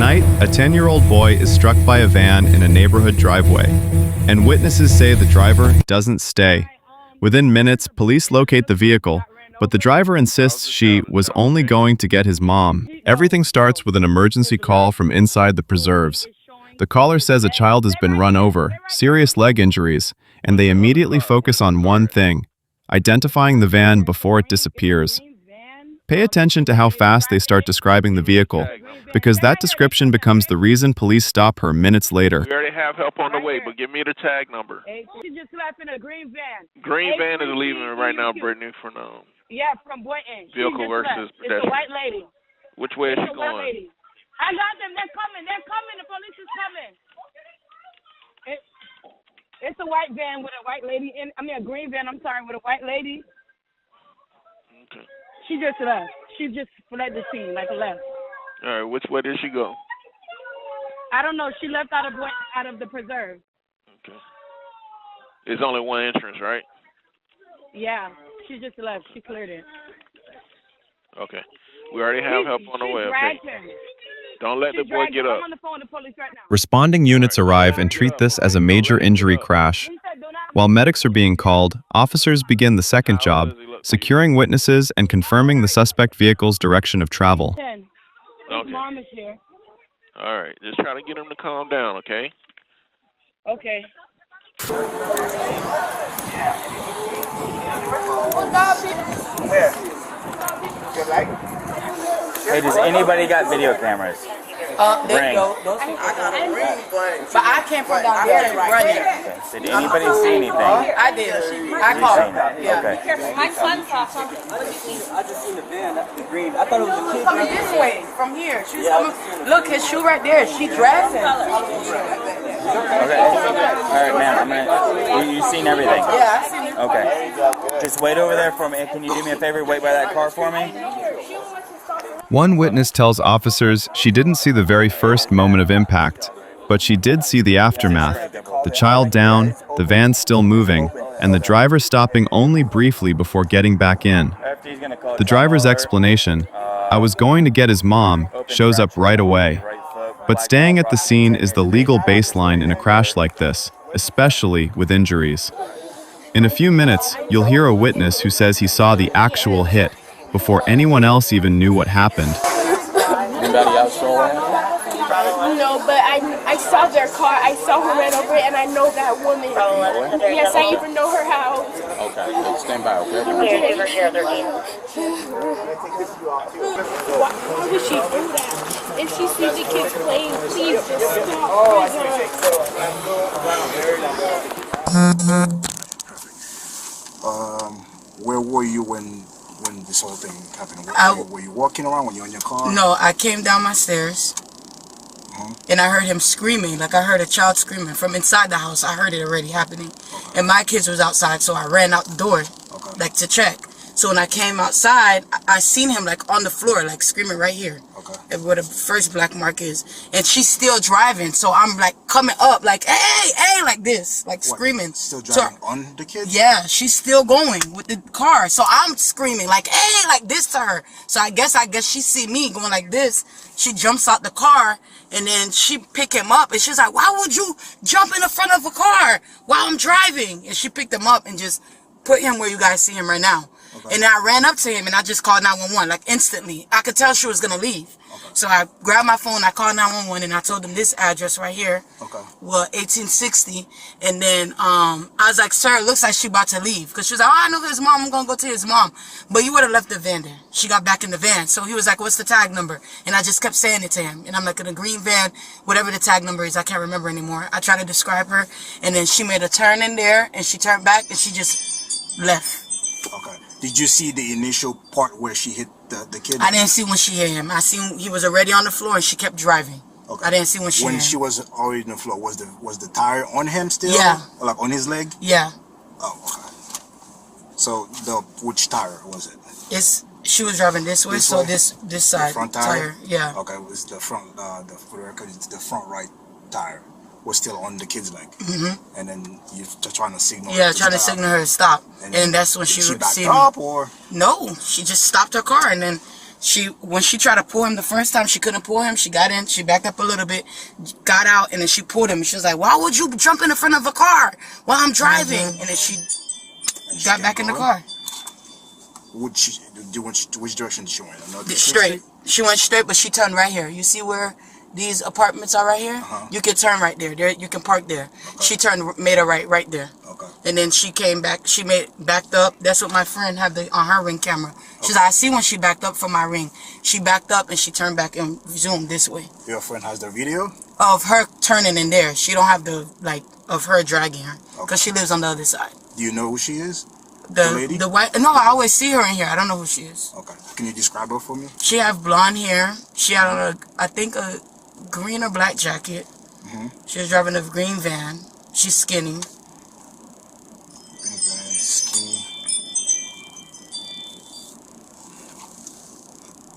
night, a 10-year-old boy is struck by a van in a neighborhood driveway, and witnesses say the driver doesn't stay. Within minutes, police locate the vehicle, but the driver insists she was only going to get his mom. Everything starts with an emergency call from inside the preserves. The caller says a child has been run over, serious leg injuries, and they immediately focus on one thing: identifying the van before it disappears. Pay attention to how fast they start describing the vehicle, because that description becomes the reason police stop her minutes later. We already have help on the way, but give me the tag number. She just left in a green van. Green van is leaving right now, Brittany, for now. Yeah, from Boynton. Vehicle versus pedestrian. It's a white lady. Which way is she It's a white going? lady. I got them. They're coming. They're coming. The police is coming. It's a white van with a white lady in. I mean, a green van. I'm sorry, with a white lady. Okay. She just left. She just fled the scene, like left. All right. Which way did she go? I don't know. She left out of the preserve. Okay. There's only one entrance, right? Yeah. She just left. She cleared it. Okay. We already have help on the way. Okay. Don't let the boy get up. I'm on the phone with the police right now. Responding units arrive and treat this as a major injury crash. While medics are being called, officers begin the second job, securing witnesses and confirming the suspect vehicle's direction of travel. Okay. Mom is here. All right. Just try to get him to calm down, okay? Okay. Where? Your light? Hey, does anybody got video cameras? There you go. Those I got a ring, but I came from down there running. Okay. So did anybody see anything? I did. I called. Yeah. Okay. My son's off. I just seen the van. That's the green. I thought it was a kid. Coming this way, from here. She's coming. Look, his shoe right there. She dragged him. Okay. All right, ma'am. You seen everything? Yeah, I seen it. Okay. Just wait over there for me. Can you do me a favor? Wait by that car for me. One witness tells officers she didn't see the very first moment of impact, but she did see the aftermath: the child down, the van still moving, and the driver stopping only briefly before getting back in. The driver's explanation, "I was going to get his mom," shows up right away. But staying at the scene is the legal baseline in a crash like this, especially with injuries. In a few minutes, you'll hear a witness who says he saw the actual hit before anyone else even knew what happened. Anybody else saw it? No, but I saw their car. I saw her right over it, and I know that woman. Yes, I even know her house. Okay, stand by, okay? Why would she do that? If she sees the kids playing, please just stop. Where were you when this whole thing happened? Were you walking around? Were you in your car? No, I came down my stairs. And I heard him screaming, like I heard a child screaming from inside the house. I heard it already happening. Okay. And my kids was outside, so I ran out the door, like to check. So when I came outside, I seen him like on the floor, like screaming right here. Where the first black mark is. And she's still driving, so I'm like coming up, like, hey, hey, like this, like screaming. Still driving on the kids? Yeah, she's still going with the car. So I'm screaming, like, hey, like this to her. So I guess she see me going like this. She jumps out the car, and then she pick him up, and she's like, why would you jump in the front of a car while I'm driving? And she picked him up and just put him where you guys see him right now. And I ran up to him, and I just called 911, like instantly. I could tell she was going to leave. So I grabbed my phone, I called 911, and I told them this address right here. Well, 1860. And then I was like, sir, it looks like she about to leave. Because she was like, oh, I know his mom. I'm going to go to his mom. But you would have left the van there. She got back in the van. So he was like, what's the tag number? And I just kept saying it to him. And I'm like, in a green van, whatever the tag number is, I can't remember anymore. I tried to describe her. And then she made a turn in there, and she turned back, and she just left. Okay. Did you see the initial part where she hit the kid? I didn't see when she hit him. I seen he was already on the floor and she kept driving. I didn't see when she hit him. When she was already on the floor, was the tire on him still? Yeah. Like on his leg? Yeah. Oh, okay. So which tire was it? She was driving this way, so this side. The front tire? Yeah. Okay, it was the front. For the record, it's the front right tire was still on the kid's leg. And then you're trying to signal. Yeah, trying to signal her to stop. And that's when she backed see up, or no, she just stopped her car, and then When she tried to pull him the first time, she couldn't pull him. She got in, she backed up a little bit, got out, and then she pulled him. She was like, why would you jump in the front of a car while I'm driving? And then she got back in the car. Which direction did she went? Straight. She went straight, but she turned right here. You see where these apartments are right here? You can turn right there. You can park there. Okay. She made a right there. Okay. And then she came back. She backed up. That's what my friend had on her Ring camera. She's like, I see when she backed up from my Ring. She backed up and she turned back and zoomed this way. Your friend has the video? Of her turning in there. She don't have of her dragging her. Because she lives on the other side. Do you know who she is? The lady? The white. No, I always see her in here. I don't know who she is. Okay. Can you describe her for me? She have blonde hair. She had on I think a green or black jacket. She was driving a green van. She's skinny. Green van, skinny.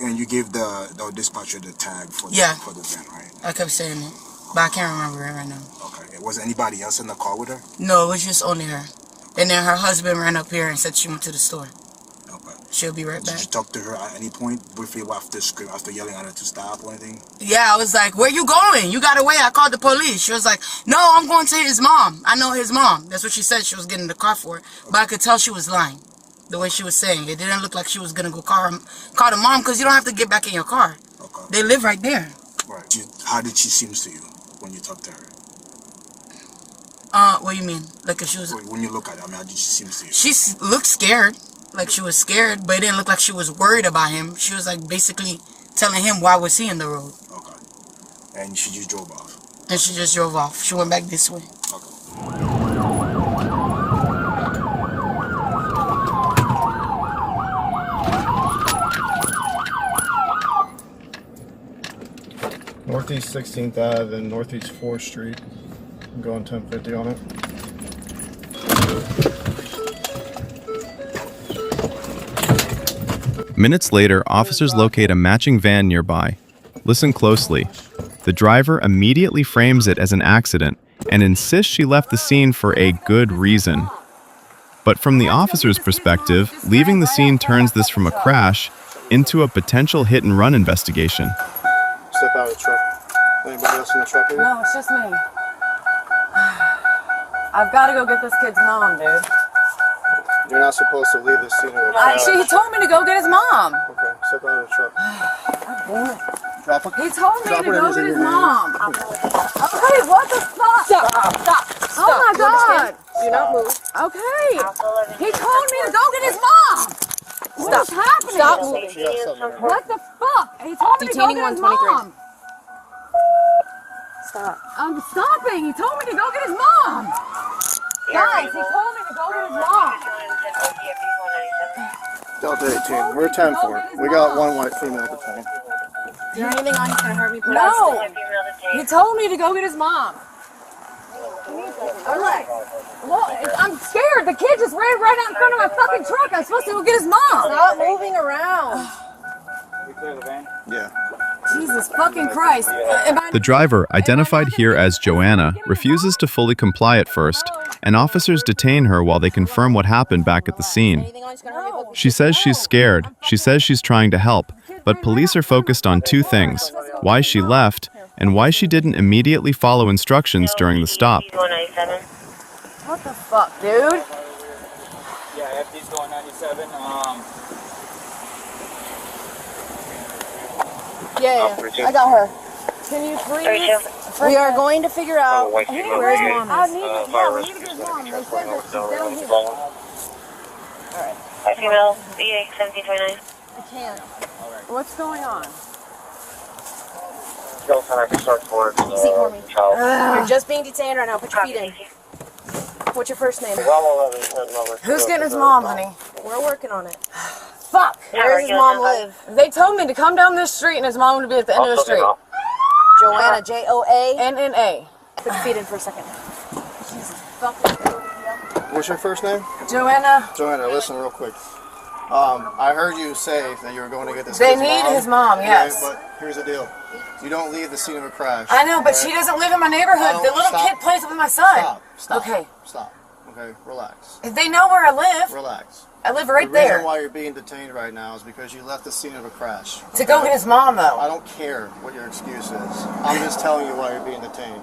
And you gave the dispatcher the tag for the van, right? I kept saying it, but I can't remember it right now. Okay. Was anybody else in the car with her? No, it was just only her. And then her husband ran up here and said she went to the store. Okay. She'll be right back. Did you talk to her at any point briefly after yelling at her to stop or anything? Yeah, I was like, where you going? You got away. I called the police. She was like, no, I'm going to his mom. I know his mom. That's what she said she was getting in the car for. But I could tell she was lying. The way she was saying. It didn't look like she was going to go call the mom because you don't have to get back in your car. Okay. They live right there. Right. How did she seem to you when you talked to her? What do you mean? Like if she was... When you look at her, I mean, how did she seem to you? She looked scared. Like she was scared, but it didn't look like she was worried about him. She was like basically telling him why was he in the road. Okay. And she just drove off? And she just drove off. She went back this way. Okay. Northeast 16th Ave and Northeast 4th Street. I'm going 1050 on it. Minutes later, officers locate a matching van nearby. Listen closely. The driver immediately frames it as an accident and insists she left the scene for a good reason. But from the officer's perspective, leaving the scene turns this from a crash into a potential hit-and-run investigation. Step out of the truck. Anybody else in the truck here? No, it's just me. I've got to go get this kid's mom, dude. You're not supposed to leave the scene of a crash. He told me to go get his mom. Okay, step out of the truck. God damn it. Drop it. He told me to go get his mom. Okay, what the fuck? Stop. Oh my God. Do not move. Okay. He told me to go get his mom. What is happening? Stop. What the fuck? He told me to go get his mom. Stop. I'm stopping. He told me to go get his mom. Guys, he told me to go get his mom. Delta 18. We're 10-4. We got one white female detained. Is there anything on you that's going to hurt me? No. He told me to go get his mom. I'm scared. The kid just ran right out in front of my fucking truck. I'm supposed to go get his mom. Stop moving around. We clear the van? Yeah. Jesus fucking Christ. The driver, identified here as Joanna, refuses to fully comply at first, and officers detain her while they confirm what happened back at the scene. She says she's scared, she says she's trying to help, but police are focused on two things: why she left, and why she didn't immediately follow instructions during the stop. What the fuck, dude? Yeah, FD's going 97. Yeah, I got her. Can you please? We are going to figure out where his mom is. We need to get his mom. They said that she's down here. Alright. Female, EA 1729. I can't. What's going on? Seat for me. You're just being detained right now. Put your feet in. What's your first name? Who's getting his mom, honey? We're working on it. Fuck! Where does his mom live? They told me to come down this street and his mom would be at the end of the street. Joanna, J-O-A? N-N-A. Put your feet in for a second. What's your first name? Joanna. Joanna, listen real quick. I heard you say that you were going to get this They kid's need mom. his mom, yes. Okay, but here's the deal. You don't leave the scene of a crash. I know, but she doesn't live in my neighborhood. No, the little stop. kid plays with my son. Stop. Okay. Stop. Okay, relax. They know where I live. Relax. I live right The there. reason why you're being detained right now is because you left the scene of a crash. To go get his mom, though. I don't care what your excuse is. I'm just telling you why you're being detained.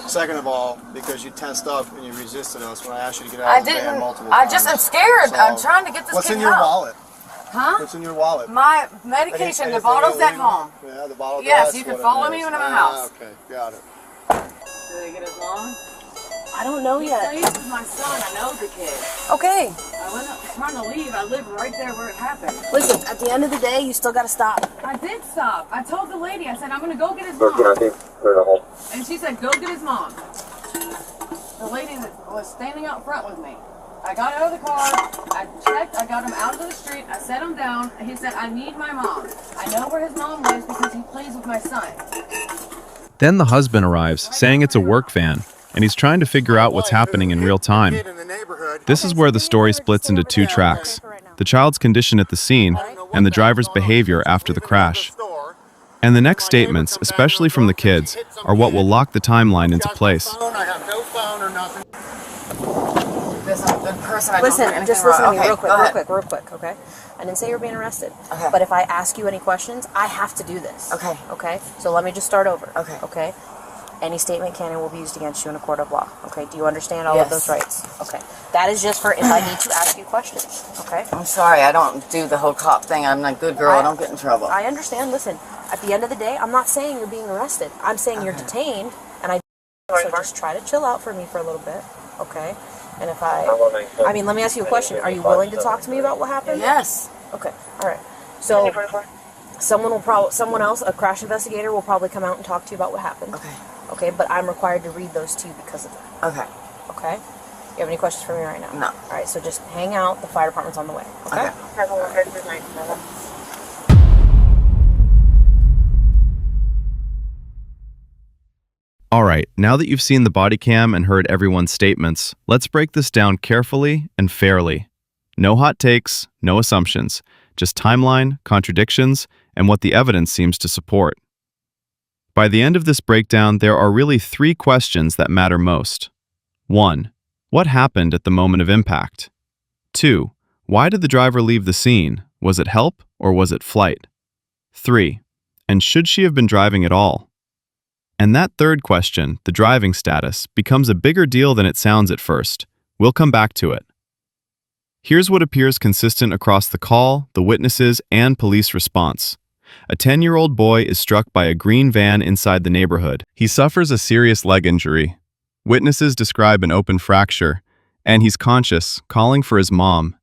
Second of all, because you tensed up and you resisted us when I asked you to get out of the van multiple times. I just am scared. So, I'm trying to get this what's kid in your help. wallet? Huh? What's in your wallet? My medication, the bottle's at home. Yeah, the bottle. Yes, that's you can what it follow is. me when I'm in my house. Okay, got it. Did they get his mom? I don't know yet. This is my son. I know the kid. Okay. I wasn't trying to leave. I live right there where it happened. Listen, at the end of the day, you still gotta stop. I did stop. I told the lady, I said, I'm going to go get his mom. And she said, go get his mom. The lady that was standing out front with me. I got out of the car. I checked. I got him out of the street. I set him down. He said, I need my mom. I know where his mom lives because he plays with my son. Then the husband arrives, saying it's a work van, and he's trying to figure out what's happening in real time. This is where the story splits into two tracks: the child's condition at the scene and the driver's behavior after the crash. And the next statements, especially from the kids, are what will lock the timeline into place. I have no phone or nothing. Listen, just listen to me real quick, okay? I didn't say you were being arrested. Okay. But if I ask you any questions, I have to do this. Okay. Okay? So let me just start over. Okay. Okay? Any statement can and will be used against you in a court of law. Okay? Do you understand all of those rights? Okay. That is just for if I need to ask you questions. Okay? I'm sorry. I don't do the whole cop thing. I'm a good girl. I don't get in trouble. I understand. Listen, at the end of the day, I'm not saying you're being arrested. I'm saying you're detained, and so just try to chill out for me for a little bit. Okay? And if I mean, let me ask you a question. Are you willing to talk to me about what happened? Yes. Okay. All right. So someone else, a crash investigator, will probably come out and talk to you about what happened. Okay. Okay, but I'm required to read those to you because of that. Okay. Okay? You have any questions for me right now? No. All right, so just hang out. The fire department's on the way. Okay? Alright, now that you've seen the body cam and heard everyone's statements, let's break this down carefully and fairly. No hot takes, no assumptions, just timeline, contradictions, and what the evidence seems to support. By the end of this breakdown, there are really three questions that matter most. 1. What happened at the moment of impact? 2. Why did the driver leave the scene? Was it help or was it flight? 3. And should she have been driving at all? And that third question, the driving status, becomes a bigger deal than it sounds at first. We'll come back to it. Here's what appears consistent across the call, the witnesses, and police response. A 10-year-old boy is struck by a green van inside the neighborhood. He suffers a serious leg injury. Witnesses describe an open fracture, and he's conscious, calling for his mom.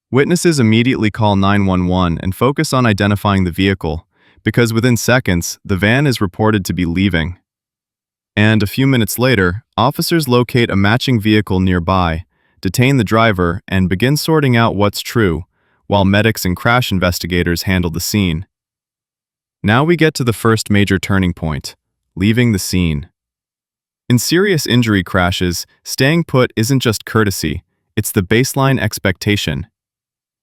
Witnesses immediately call 911 and focus on identifying the vehicle, because within seconds, the van is reported to be leaving. And a few minutes later, officers locate a matching vehicle nearby, detain the driver, and begin sorting out what's true, while medics and crash investigators handle the scene. Now we get to the first major turning point, leaving the scene. In serious injury crashes, staying put isn't just courtesy, it's the baseline expectation.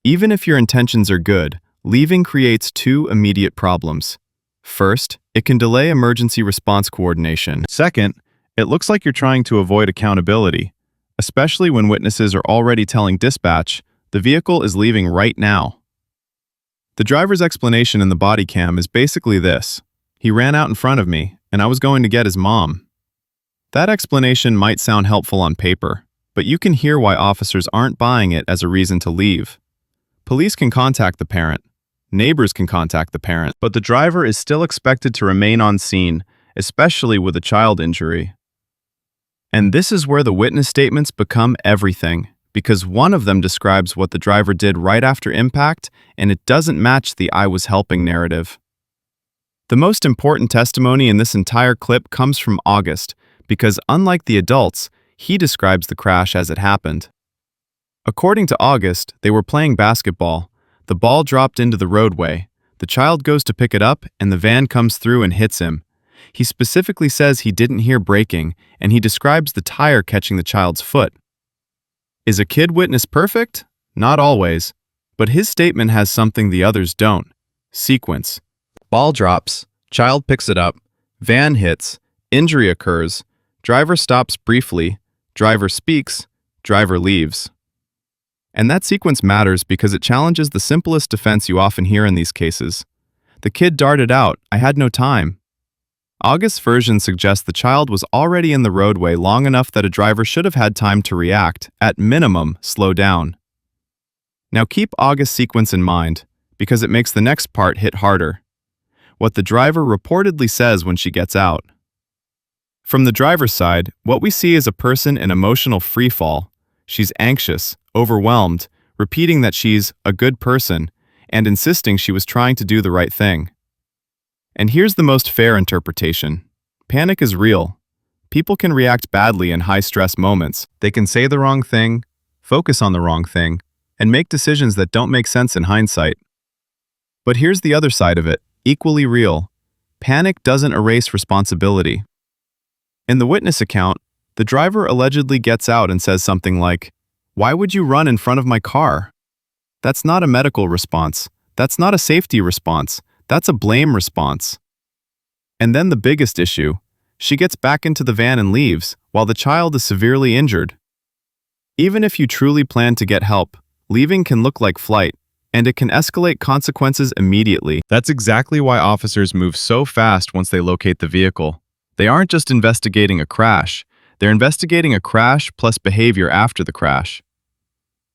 Even if your intentions are good, leaving creates two immediate problems. First, it can delay emergency response coordination. Second, it looks like you're trying to avoid accountability, especially when witnesses are already telling dispatch, the vehicle is leaving right now. The driver's explanation in the body cam is basically this: he ran out in front of me, and I was going to get his mom. That explanation might sound helpful on paper, but you can hear why officers aren't buying it as a reason to leave. Police can contact the parent. Neighbors can contact the parent, but the driver is still expected to remain on scene, especially with a child injury. And this is where the witness statements become everything, because one of them describes what the driver did right after impact, and it doesn't match the "I was helping" narrative. The most important testimony in this entire clip comes from August, because unlike the adults, he describes the crash as it happened. According to August, they were playing basketball. The ball dropped into the roadway. The child goes to pick it up, and the van comes through and hits him. He specifically says he didn't hear braking, and he describes the tire catching the child's foot. Is a kid witness perfect? Not always. But his statement has something the others don't. Sequence. Ball drops, child picks it up, van hits, injury occurs, driver stops briefly, driver speaks, driver leaves. And that sequence matters because it challenges the simplest defense you often hear in these cases. The kid darted out, I had no time. August's version suggests the child was already in the roadway long enough that a driver should have had time to react, at minimum, slow down. Now keep August's sequence in mind, because it makes the next part hit harder. What the driver reportedly says when she gets out. From the driver's side, what we see is a person in emotional freefall. She's anxious, overwhelmed, repeating that she's a good person, and insisting she was trying to do the right thing. And here's the most fair interpretation. Panic is real. People can react badly in high-stress moments. They can say the wrong thing, focus on the wrong thing, and make decisions that don't make sense in hindsight. But here's the other side of it, equally real. Panic doesn't erase responsibility. In the witness account, the driver allegedly gets out and says something like, "Why would you run in front of my car?" That's not a medical response. That's not a safety response. That's a blame response. And then the biggest issue, she gets back into the van and leaves, while the child is severely injured. Even if you truly plan to get help, leaving can look like flight, and it can escalate consequences immediately. That's exactly why officers move so fast once they locate the vehicle. They aren't just investigating a crash, they're investigating a crash plus behavior after the crash.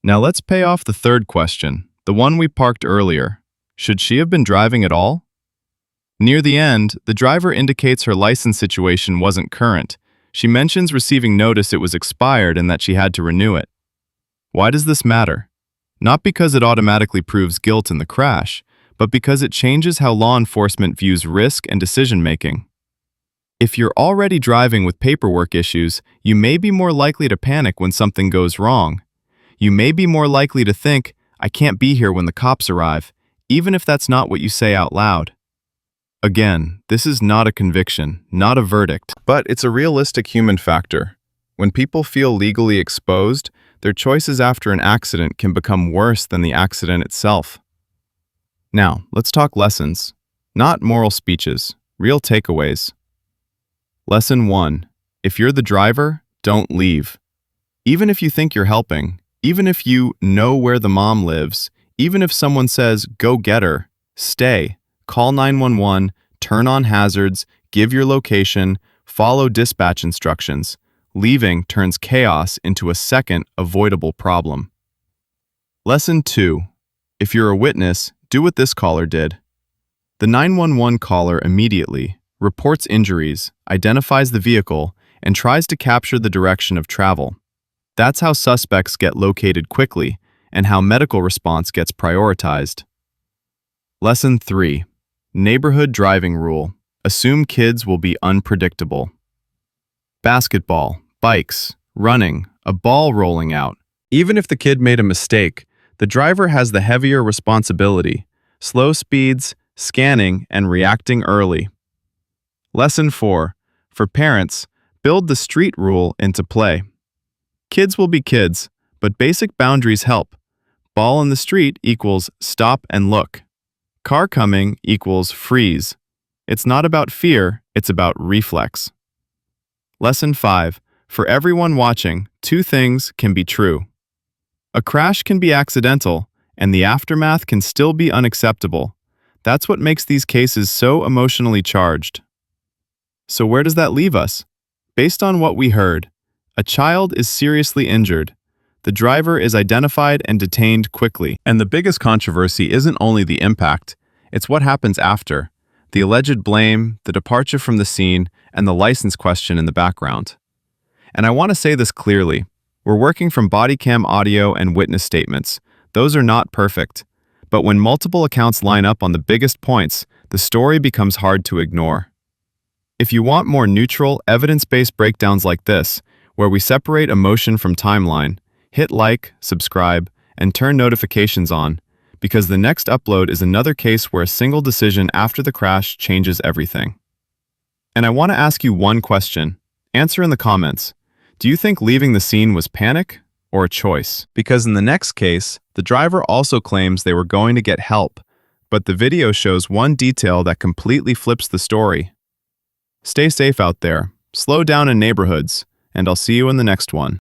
Now let's pay off the third question, the one we parked earlier. Should she have been driving at all? Near the end, the driver indicates her license situation wasn't current. She mentions receiving notice it was expired and that she had to renew it. Why does this matter? Not because it automatically proves guilt in the crash, but because it changes how law enforcement views risk and decision-making. If you're already driving with paperwork issues, you may be more likely to panic when something goes wrong. You may be more likely to think, I can't be here when the cops arrive, even if that's not what you say out loud. Again, this is not a conviction, not a verdict, but it's a realistic human factor. When people feel legally exposed, their choices after an accident can become worse than the accident itself. Now, let's talk lessons, not moral speeches, real takeaways. Lesson 1. If you're the driver, don't leave. Even if you think you're helping, even if you know where the mom lives, even if someone says, go get her, stay, call 911, turn on hazards, give your location, follow dispatch instructions. Leaving turns chaos into a second avoidable problem. Lesson 2. If you're a witness, do what this caller did. The 911 caller immediately reports injuries, identifies the vehicle, and tries to capture the direction of travel. That's how suspects get located quickly and how medical response gets prioritized. Lesson 3. Neighborhood driving rule. Assume kids will be unpredictable. Basketball, bikes, running, a ball rolling out. Even if the kid made a mistake, the driver has the heavier responsibility, slow speeds, scanning, and reacting early. Lesson 4. For parents, build the street rule into play. Kids will be kids, but basic boundaries help. Ball in the street equals stop and look. Car coming equals freeze. It's not about fear, it's about reflex. Lesson 5. For everyone watching, 2 things can be true. A crash can be accidental, and the aftermath can still be unacceptable. That's what makes these cases so emotionally charged. So where does that leave us? Based on what we heard, a child is seriously injured. The driver is identified and detained quickly. And the biggest controversy isn't only the impact, it's what happens after. The alleged blame, the departure from the scene, and the license question in the background. And I want to say this clearly. We're working from bodycam audio and witness statements. Those are not perfect. But when multiple accounts line up on the biggest points, the story becomes hard to ignore. If you want more neutral, evidence-based breakdowns like this, where we separate emotion from timeline, hit like, subscribe, and turn notifications on, because the next upload is another case where a single decision after the crash changes everything. And I want to ask you one question. Answer in the comments. Do you think leaving the scene was panic or a choice? Because in the next case, the driver also claims they were going to get help, but the video shows one detail that completely flips the story. Stay safe out there, slow down in neighborhoods, and I'll see you in the next one.